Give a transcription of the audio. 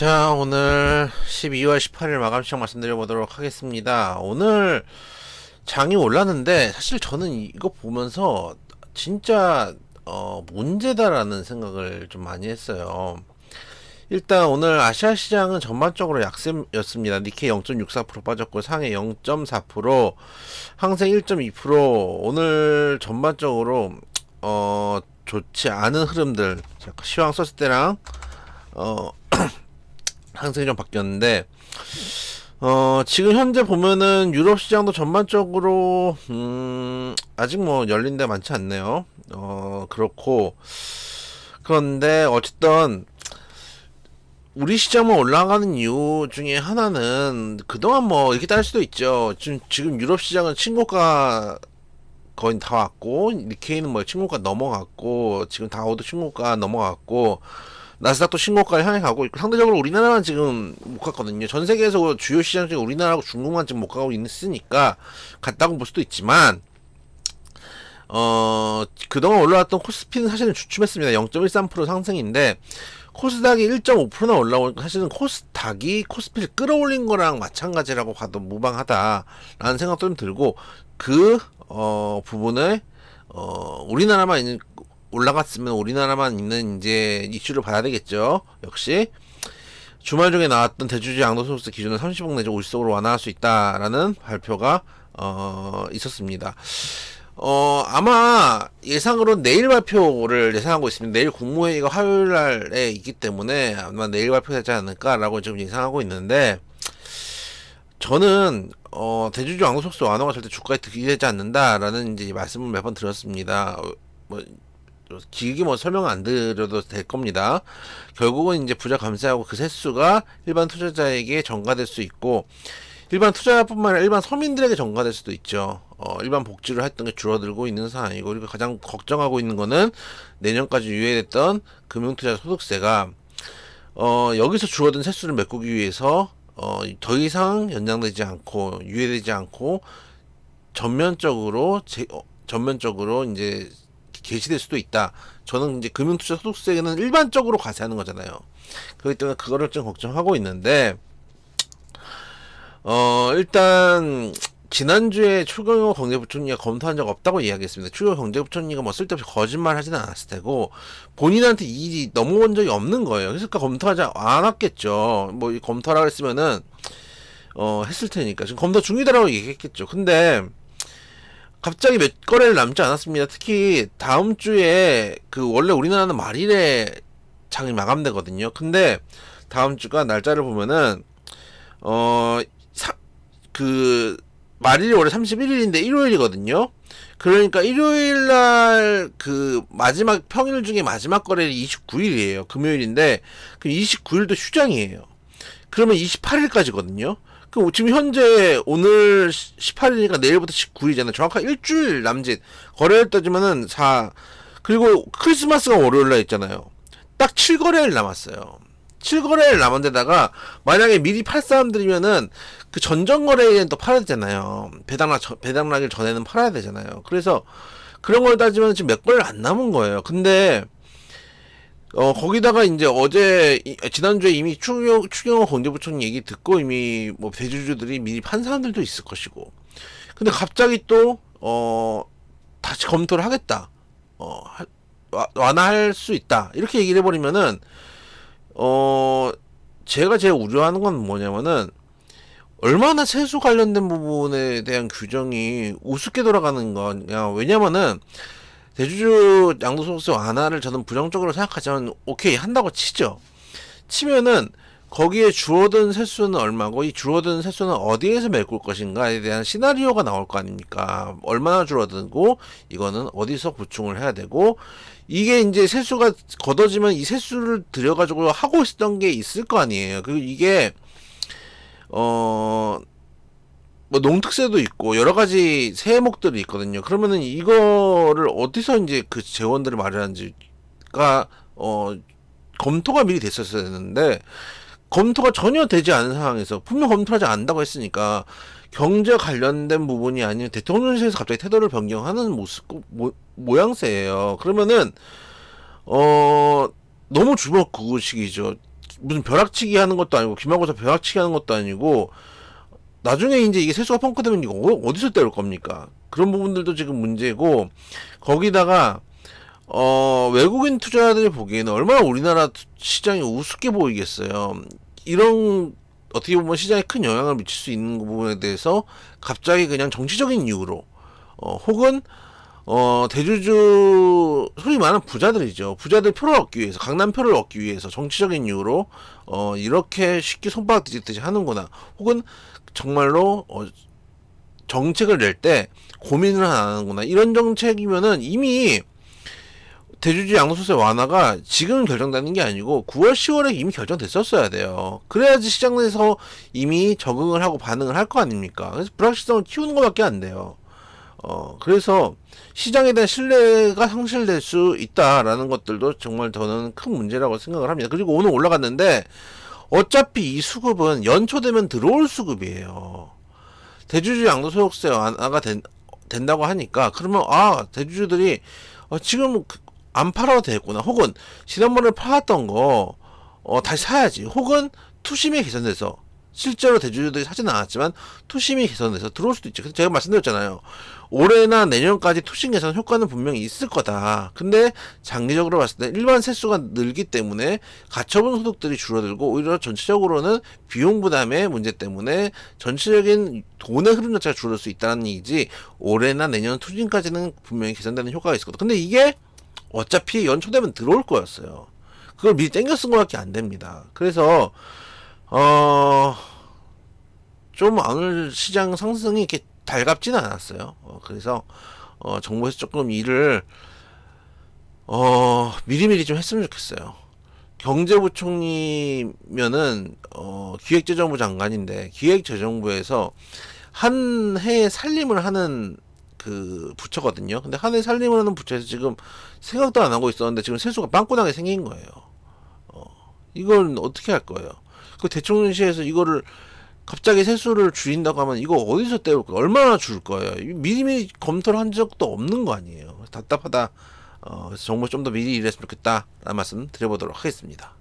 자, 오늘 12월 18일 마감 시장 말씀드려보도록 하겠습니다. 오늘 장이 올랐는데, 사실 저는 이거 보면서 진짜, 문제다라는 생각을 좀 많이 했어요. 일단 오늘 아시아 시장은 전반적으로 약세였습니다. 니케이 0.64% 빠졌고, 상해 0.4%, 항생 1.2%, 오늘 전반적으로, 좋지 않은 흐름들, 시황 썼을 때랑, 어, 항상이 좀 바뀌었는데 지금 현재 보면은 유럽 시장도 전반적으로 아직 뭐 열린 데 많지 않네요. 그렇고 그런데 어쨌든 우리 시장만 올라가는 이유 중에 하나는 그동안 뭐 이렇게 따를 수도 있죠. 지금 유럽 시장은 친고가 거의 다 왔고, 니케이는 뭐 친고가 넘어갔고, 지금 다우도 친고가 넘어갔고, 나스닥도 신고가를 향해 가고 있고, 상대적으로 우리나라만 지금 못 갔거든요. 전 세계에서 주요 시장 중에 우리나라하고 중국만 지금 못 가고 있으니까 갔다고 볼 수도 있지만, 그동안 올라왔던 코스피는 사실은 주춤했습니다. 0.13% 상승인데, 코스닥이 1.5%나 올라오니까 사실은 코스닥이 코스피를 끌어올린 거랑 마찬가지라고 봐도 무방하다라는 생각도 좀 들고, 그 부분을 우리나라만 올라갔으면 우리나라만 있는 이제 이슈를 봐야 되겠죠. 역시 주말 중에 나왔던 대주주 양도소득세 기준을 30억 내지 50억으로 완화할 수 있다라는 발표가 있었습니다. 아마 예상으로 내일 발표를 예상하고 있습니다. 내일 국무회의가 화요일 날에 있기 때문에 아마 내일 발표되지 않을까라고 지금 예상하고 있는데, 저는 대주주 양도소득세 완화가 절대 주가에 득이 되지 않는다라는 이제 말씀을 몇 번 드렸습니다. 길게 뭐 설명 안 드려도 될 겁니다. 결국은 이제 부자 감세하고 그 세수가 일반 투자자에게 전가될 수 있고, 일반 투자자뿐만 아니라 일반 서민들에게 전가될 수도 있죠. 일반 복지를 했던 게 줄어들고 있는 상황이고, 그리고 가장 걱정하고 있는 거는 내년까지 유예됐던 금융투자 소득세가 여기서 줄어든 세수를 메꾸기 위해서 더 이상 연장되지 않고 유예되지 않고 전면적으로 이제 개시될 수도 있다. 저는 이제 금융투자 소득세는 일반적으로 과세하는 거잖아요. 그렇기 때문에 그거를 좀 걱정하고 있는데, 일단 지난주에 추경호 경제부총리가 검토한 적 없다고 이야기했습니다. 추경호 경제부총리가 뭐 쓸데없이 거짓말 하지는 않았을 테고, 본인한테 일이 넘어온 적이 없는 거예요. 그래서 검토하지 않았겠죠. 뭐 검토하라고 했으면은 했을 테니까 지금 검토 중이다라고 얘기했겠죠. 근데 갑자기 몇 거래를 남지 않았습니다. 특히 다음 주에 원래 우리나라는 말일에 장이 마감되거든요. 근데 다음 주가 날짜를 보면은 말일이 원래 31일인데 일요일이거든요. 그러니까 일요일 날 마지막 평일 중에 마지막 거래일이 29일이에요. 금요일인데 그 29일도 휴장이에요. 그러면 28일까지거든요. 지금 현재 오늘 18일이니까 내일부터 19일이잖아요. 정확한 일주일 남짓. 거래일 따지면은 그리고 크리스마스가 월요일날 있잖아요. 딱 7거래일 남았어요. 7거래일 남은 데다가 만약에 미리 팔 사람들이면은 그 전전 거래일엔 또 팔아야 되잖아요. 배당나기 전에는 팔아야 되잖아요. 그래서 그런 걸 따지면 지금 몇 거래일 안 남은 거예요. 근데 거기다가 이제 지난주에 이미 추경호 경제부총리 얘기 듣고 이미 뭐 대주주들이 미리 판 사람들도 있을 것이고. 근데 갑자기 또, 다시 검토를 하겠다. 완화할 수 있다. 이렇게 얘기를 해버리면은, 제가 제일 우려하는 건 뭐냐면은, 얼마나 세수 관련된 부분에 대한 규정이 우습게 돌아가는 거냐. 왜냐면은, 대주주 양도소득세 완화를 저는 부정적으로 생각하지만 오케이 한다고 치면은 거기에 줄어든 세수는 얼마고 이 줄어든 세수는 어디에서 메꿀 것인가에 대한 시나리오가 나올 거 아닙니까? 얼마나 줄어들고 이거는 어디서 보충을 해야 되고, 이게 이제 세수가 걷어지면 이 세수를 들여가지고 하고 있었던 게 있을 거 아니에요. 그리고 이게 뭐 농특세도 있고 여러 가지 세목들이 있거든요. 그러면은 이거를 어디서 이제 그 재원들을 마련하는지가 검토가 미리 됐었어야 되는데, 검토가 전혀 되지 않은 상황에서 분명 검토하지 않는다고 했으니까 경제 관련된 부분이 아닌 대통령실에서 갑자기 태도를 변경하는 모양새예요. 그러면은 너무 주먹구구식이죠. 무슨 벼락치기 하는 것도 아니고 기말고사 벼락치기 하는 것도 아니고 나중에 이제 이게 세수가 펑크되면 이거 어디서 때울 겁니까? 그런 부분들도 지금 문제고 거기다가 외국인 투자자들이 보기에는 얼마나 우리나라 시장이 우습게 보이겠어요. 이런 어떻게 보면 시장에 큰 영향을 미칠 수 있는 부분에 대해서 갑자기 그냥 정치적인 이유로 혹은 대주주 소위 말하는 부자들이죠. 부자들 표를 얻기 위해서 강남표를 얻기 위해서 정치적인 이유로 이렇게 쉽게 손바닥 뒤집듯이 하는구나. 혹은 정말로 정책을 낼 때 고민을 안 하는구나. 이런 정책이면은 이미 대주주 양도소득세 완화가 지금 결정되는 게 아니고 9월 10월에 이미 결정됐었어야 돼요. 그래야지 시장 내에서 이미 적응을 하고 반응을 할 거 아닙니까? 그래서 불확실성을 키우는 것밖에 안 돼요. 그래서 시장에 대한 신뢰가 상실될 수 있다라는 것들도 정말 저는 큰 문제라고 생각을 합니다. 그리고 오늘 올라갔는데 어차피 이 수급은 연초 되면 들어올 수급이에요. 대주주 양도소득세 완화가 된다고 하니까 그러면 대주주들이 지금 안 팔아도 되겠구나. 혹은 지난번에 팔았던 거 다시 사야지. 혹은 투심이 개선돼서 실제로 대주주들이 사지는 않았지만 투심이 개선돼서 들어올 수도 있죠. 그래서 제가 말씀드렸잖아요. 올해나 내년까지 투심 개선 효과는 분명히 있을 거다. 근데 장기적으로 봤을 때 일반 세수가 늘기 때문에 가처분 소득들이 줄어들고 오히려 전체적으로는 비용 부담의 문제 때문에 전체적인 돈의 흐름 자체가 줄어들 수 있다는 얘기지 올해나 내년 투심까지는 분명히 개선되는 효과가 있을 거다. 근데 이게 어차피 연초 되면 들어올 거였어요. 그걸 미리 땡겨 쓴 거밖에 안 됩니다. 그래서 좀 오늘 시장 상승이 이렇게 달갑지는 않았어요. 그래서 정부에서 조금 일을 미리미리 좀 했으면 좋겠어요. 경제부총리면은 기획재정부 장관인데 기획재정부에서 한 해에 살림을 하는 그 부처거든요. 근데 한 해 살림을 하는 부처에서 지금 생각도 안 하고 있었는데 지금 세수가 빵꾸나게 생긴 거예요. 이걸 어떻게 할 거예요? 그 대통령실에서 이거를 갑자기 세수를 줄인다고 하면 이거 어디서 떼올 거예요? 얼마나 줄 거예요? 미리미리 검토를 한 적도 없는 거 아니에요. 답답하다. 그래서 정부 좀 더 미리 일했으면 좋겠다 라는 말씀 드려보도록 하겠습니다.